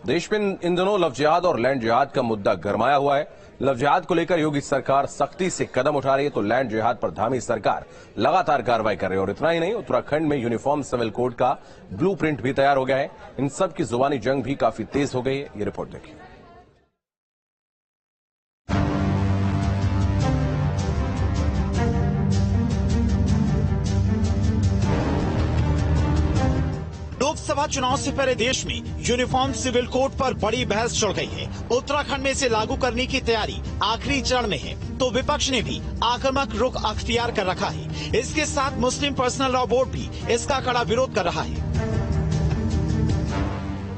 देश में इन दिनों लव जिहाद और लैंड जिहाद का मुद्दा गरमाया हुआ है। लव जिहाद को लेकर योगी सरकार सख्ती से कदम उठा रही है, तो लैंड जिहाद पर धामी सरकार लगातार कार्रवाई कर रही है। और इतना ही नहीं, उत्तराखंड में यूनिफॉर्म सिविल कोड का ब्लूप्रिंट भी तैयार हो गया है। इन सब की जुबानी जंग भी काफी तेज हो गई है। ये रिपोर्ट देखिए। लोकसभा चुनाव से पहले देश में यूनिफॉर्म सिविल कोड पर बड़ी बहस चल गई है। उत्तराखंड में इसे लागू करने की तैयारी आखिरी चरण में है, तो विपक्ष ने भी आक्रामक रुख अख्तियार कर रखा है। इसके साथ मुस्लिम पर्सनल लॉ बोर्ड भी इसका कड़ा विरोध कर रहा है।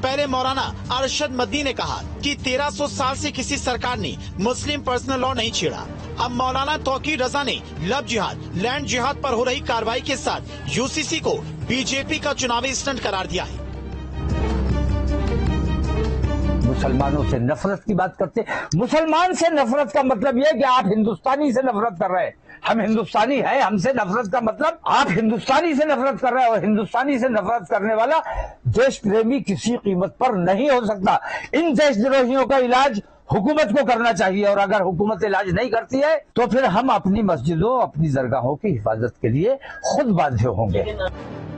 पहले मौलाना अरशद मदनी ने कहा कि 1300 साल से किसी सरकार ने मुस्लिम पर्सनल लॉ नहीं छेड़ा। अब मौलाना तौकीर रजा ने लव जिहाद, लैंड जिहाद पर हो रही कार्रवाई के साथ यूसीसी को बीजेपी का चुनावी स्टंट करार दिया है। मुसलमानों से नफरत की बात करते, मुसलमान से नफरत का मतलब यह कि आप हिंदुस्तानी से नफरत कर रहे हैं। हम हिंदुस्तानी हैं, हमसे नफरत का मतलब आप हिंदुस्तानी से नफरत कर रहे हैं। और हिंदुस्तानी से नफरत करने वाला देश प्रेमी किसी कीमत पर नहीं हो सकता। इन देशद्रोहियों का इलाज हुकूमत को करना चाहिए, और अगर हुकूमत इलाज नहीं करती है तो फिर हम अपनी मस्जिदों, अपनी दरगाहों की हिफाजत के लिए खुद बाध्य होंगे।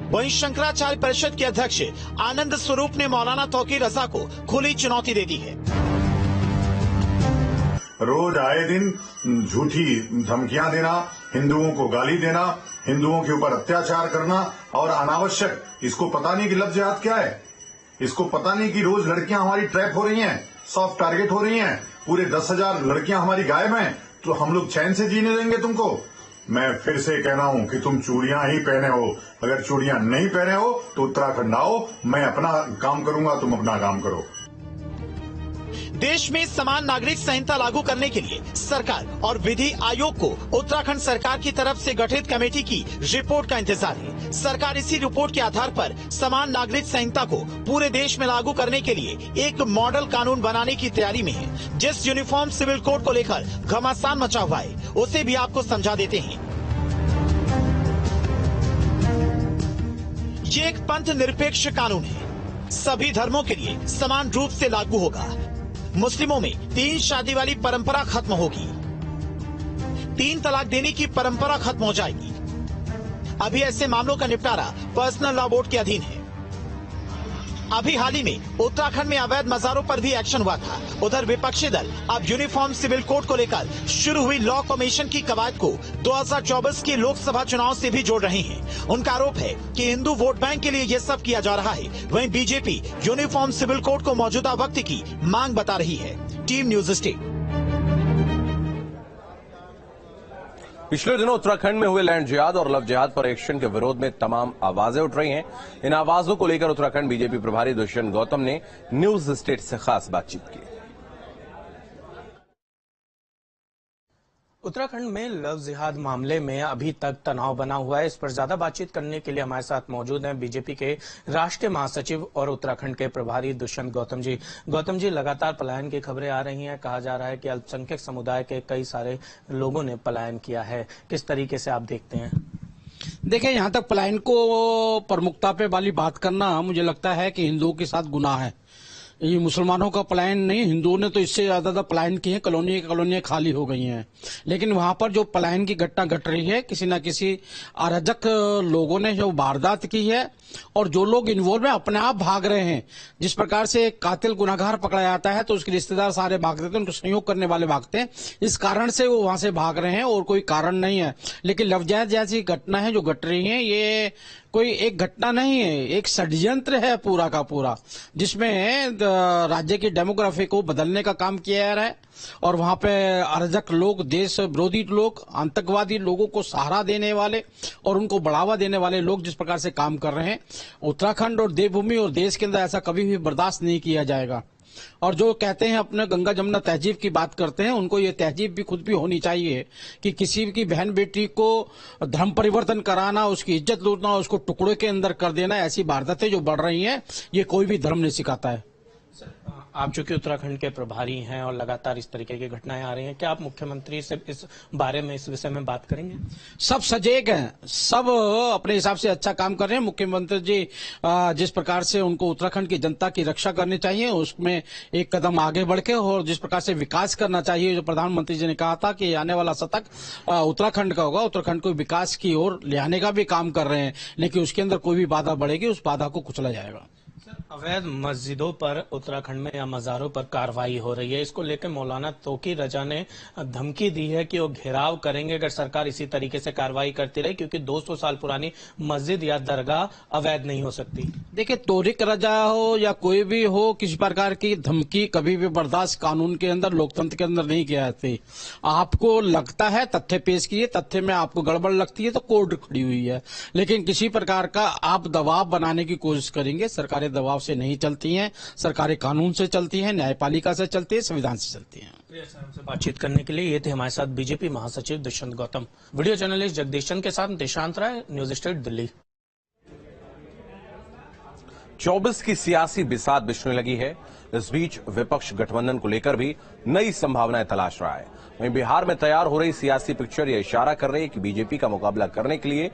वहीं शंकराचार्य परिषद के अध्यक्ष आनंद स्वरूप ने मौलाना तौकीर रजा को खुली चुनौती दे दी है। रोज आए दिन झूठी धमकियां देना, हिंदुओं को गाली देना, हिंदुओं के ऊपर अत्याचार करना और अनावश्यक, इसको पता नहीं कि लव जिहाद क्या है, इसको पता नहीं कि रोज लड़कियां हमारी ट्रैप हो रही हैं, सॉफ्ट टारगेट हो रही हैं, पूरे 10,000 लड़कियां हमारी गायब हैं, तो हम लोग चैन से जीने देंगे तुमको। मैं फिर से कह रहा हूं कि तुम चूड़ियां ही पहने हो, अगर चूड़ियां नहीं पहने हो तो उत्तराखंड आओ, मैं अपना काम करूंगा, तुम अपना काम करो। देश में समान नागरिक संहिता लागू करने के लिए सरकार और विधि आयोग को उत्तराखंड सरकार की तरफ से गठित कमेटी की रिपोर्ट का इंतजार है। सरकार इसी रिपोर्ट के आधार पर समान नागरिक संहिता को पूरे देश में लागू करने के लिए एक मॉडल कानून बनाने की तैयारी में है। जिस यूनिफॉर्म सिविल कोड को लेकर घमासान मचा हुआ है, उसे भी आपको समझा देते हैं। ये एक पंथ निरपेक्ष कानून है, सभी धर्मों के लिए समान रूप से लागू होगा। मुस्लिमों में 3 शादी वाली परंपरा खत्म होगी, 3 तलाक देने की परंपरा खत्म हो जाएगी। अभी ऐसे मामलों का निपटारा पर्सनल लॉ बोर्ड के अधीन है। अभी हाल ही में उत्तराखंड में अवैध मजारों पर भी एक्शन हुआ था। उधर विपक्षी दल अब यूनिफॉर्म सिविल कोड को लेकर शुरू हुई लॉ कमीशन की कवायद को 2024 के लोकसभा चुनाव से भी जोड़ रहे हैं। उनका आरोप है कि हिंदू वोट बैंक के लिए ये सब किया जा रहा है। वहीं बीजेपी यूनिफॉर्म सिविल कोड को मौजूदा वक्त की मांग बता रही है। Team news state. पिछले दिनों उत्तराखंड में हुए लैंड जिहाद और लव जिहाद पर एक्शन के विरोध में तमाम आवाजें उठ रही हैं। इन आवाजों को लेकर उत्तराखंड बीजेपी प्रभारी दुष्यंत गौतम ने न्यूज स्टेट से खास बातचीत की। उत्तराखंड में लव जिहाद मामले में अभी तक तनाव बना हुआ है। इस पर ज्यादा बातचीत करने के लिए हमारे साथ मौजूद हैं बीजेपी के राष्ट्रीय महासचिव और उत्तराखंड के प्रभारी दुष्यंत गौतम जी। गौतम जी, लगातार पलायन की खबरें आ रही हैं। कहा जा रहा है कि अल्पसंख्यक समुदाय के कई सारे लोगों ने पलायन किया है। किस तरीके से आप देखते हैं? देखिए, यहाँ तक पलायन को प्रमुखता पे वाली बात करना मुझे लगता है कि हिंदुओं के साथ गुनाह है। ये मुसलमानों का पलायन नहीं, हिंदुओं ने तो इससे ज्यादा पलायन किए हैं। कॉलोनियां खाली हो गई हैं, लेकिन वहां पर जो पलायन की घटना घट रही है, किसी न किसी अराजक लोगों ने जो वारदात की है, और जो लोग इन्वॉल्व हैं अपने आप भाग रहे हैं। जिस प्रकार से एक कातिल गुनाहगार पकड़ा जाता है तो उसके रिश्तेदार सारे भागते हैं, उनको सहयोग करने वाले भागते हैं। इस कारण से वो वहां से भाग रहे हैं और कोई कारण नहीं है। लेकिन लव जिहाद जैसी घटना है जो घट रही है, ये कोई एक घटना नहीं है, एक षड्यंत्र है पूरा का पूरा, जिसमें राज्य की डेमोग्राफी को बदलने का काम किया जा रहा है। और वहां पे अराजक लोग, देश विरोधी लोग, आतंकवादी लोगों को सहारा देने वाले और उनको बढ़ावा देने वाले लोग जिस प्रकार से काम कर रहे हैं, उत्तराखंड और देवभूमि और देश के अंदर ऐसा कभी भी बर्दाश्त नहीं किया जाएगा। और जो कहते हैं अपने गंगा जमुना तहजीब की बात करते हैं, उनको ये तहजीब भी खुद भी होनी चाहिए कि किसी की बहन बेटी को धर्म परिवर्तन कराना, उसकी इज्जत लूटना, उसको टुकड़े के अंदर कर देना, ऐसी वारदातें जो बढ़ रही हैं, ये कोई भी धर्म नहीं सिखाता है। आप चूंकि उत्तराखंड के प्रभारी हैं और लगातार इस तरीके की घटनाएं आ रही हैं, क्या आप मुख्यमंत्री से इस बारे में, इस विषय में बात करेंगे? सब सजग हैं, सब अपने हिसाब से अच्छा काम कर रहे हैं। मुख्यमंत्री जी जिस प्रकार से उनको उत्तराखंड की जनता की रक्षा करनी चाहिए, उसमें एक कदम आगे बढ़ के, और जिस प्रकार से विकास करना चाहिए, जो प्रधानमंत्री जी ने कहा था कि आने वाला शतक उत्तराखंड का होगा, उत्तराखंड को विकास की ओर ले आने का भी काम कर रहे हैं। लेकिन उसके अंदर कोई भी बाधा बढ़ेगी, उस बाधा को कुचला जाएगा। अवैध मस्जिदों पर उत्तराखंड में या मज़ारों पर कार्रवाई हो रही है, इसको लेकर मौलाना तोकी रजा ने धमकी दी है कि वो घेराव करेंगे अगर सरकार इसी तरीके से कार्रवाई करती रही, क्योंकि 200 साल पुरानी मस्जिद या दरगाह अवैध नहीं हो सकती। देखिए, तोरिक रजा हो या कोई भी हो, किसी प्रकार की धमकी कभी भी बर्दाश्त कानून के अंदर, लोकतंत्र के अंदर नहीं किया जाती। आपको लगता है, तथ्य पेश किए, तथ्य में आपको गड़बड़ लगती है तो कोर्ट खड़ी हुई है। लेकिन किसी प्रकार का आप दबाव बनाने की कोशिश करेंगे, सरकारें दबाव से नहीं चलती हैं, सरकारें कानून से चलती हैं, न्यायपालिका से चलती है, संविधान से चलती हैं। हमसे बातचीत करने के लिए ये थे हमारे साथ बीजेपी महासचिव दुष्यंत गौतम। वीडियो जर्नलिस्ट जगदीश चंद के साथ देशांत राय, न्यूज स्टेट दिल्ली। 24 की सियासी बिसात बिछने लगी है। इस बीच विपक्ष गठबंधन को लेकर भी नई संभावनाएं तलाश रहा है। वहीं बिहार में तैयार हो रही सियासी पिक्चर यह इशारा कर रही है कि बीजेपी का मुकाबला करने के लिए